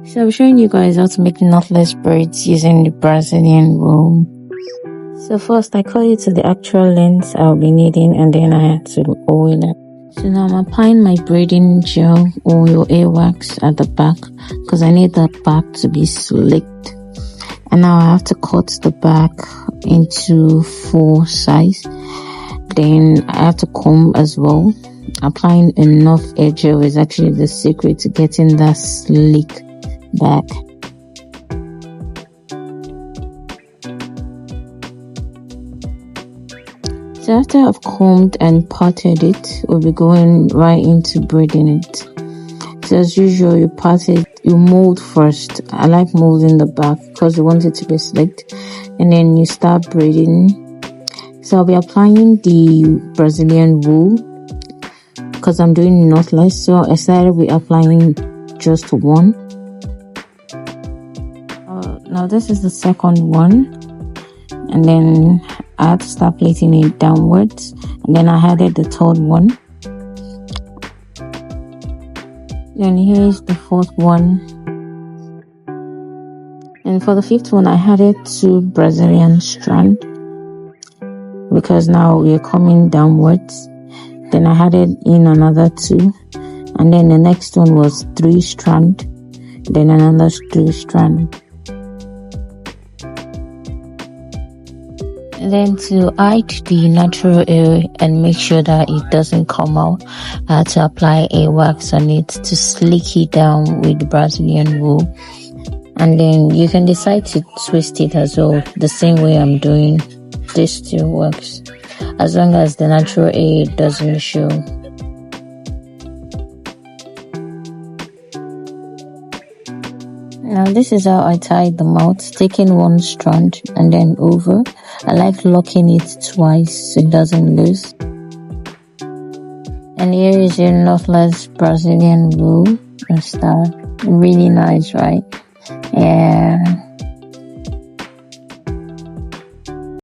So I'm showing you guys how to make knotless braids using the Brazilian wool. So first I cut it to the actual length I'll be needing, and then I had to oil it. So now I'm applying my braiding gel oil air wax at the back because I need the back to be slicked. And now I have to cut the back into 4 sides. Then I have to comb as well. Applying enough air gel is actually the secret to getting that slick back. So after I've combed and parted it, we'll be going right into braiding it. So as usual, you part it, you mold first. I like molding the back because you want it to be slicked, and then you start braiding. So I'll be applying the Brazilian wool because I'm doing knotless. So I started with applying just one. Now this is the second one, and then I had to start plating it downwards, and then I added the third one. Then here's the fourth one, and for the fifth one I added 2 Brazilian strands because now we're coming downwards. Then I added in another 2, and then the next one was 3 strands, then another 3 strands. Then to hide the natural hair and make sure that it doesn't come out, I had to apply a wax on it to slick it down with the Brazilian wool. And then you can decide to twist it as well, the same way I'm doing. This still works as long as the natural hair doesn't show. Now this is how I tied the mouth, taking 1 strand and then over. I like locking it twice so it doesn't lose. And here is your knotless Brazilian wool hairstyle. Really nice, right?